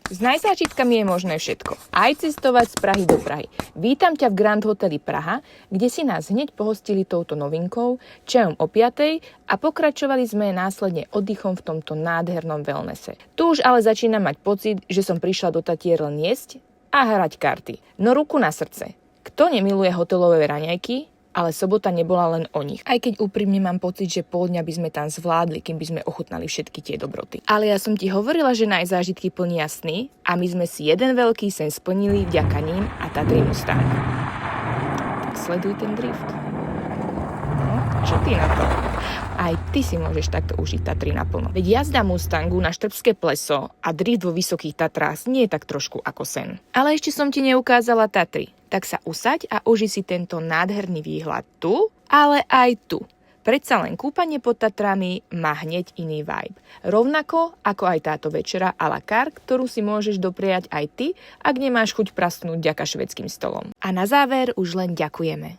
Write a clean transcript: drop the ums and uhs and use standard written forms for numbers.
S najzážitkami je možné všetko. Aj cestovať z Prahy do Prahy. Vítam ťa v Grand Hoteli Praha, kde si nás hneď pohostili touto novinkou, čajom o 5:00 a pokračovali sme následne oddychom v tomto nádhernom wellnesse. Tu už ale začínam mať pocit, že som prišla do Tatier len jesť a hrať karty. No ruku na srdce. Kto nemiluje hotelové raňajky? Ale sobota nebola len o nich. Aj keď úprimne mám pocit, že pol dňa by sme tam zvládli, kým by sme ochutnali všetky tie dobroty. Ale ja som ti hovorila, že najzážitky plnia sny a my sme si jeden veľký sen splnili vďaka ním a Tatry Mustang. Tak sleduj ten drift. No, čo ty na to? Aj ty si môžeš takto užiť Tatry naplno. Veď jazda Mustangu na Štrbské pleso a drift vo Vysokých Tatrách nie je tak trošku ako sen. Ale ešte som ti neukázala Tatry. Tak sa usaď a uži si tento nádherný výhľad tu, ale aj tu. Predsa len kúpanie pod Tatrami má hneď iný vibe. Rovnako ako aj táto večera à la carte, ktorú si môžeš dopriať aj ty, ak nemáš chuť prasnúť vďaka švédskym stolom. A na záver už len ďakujeme.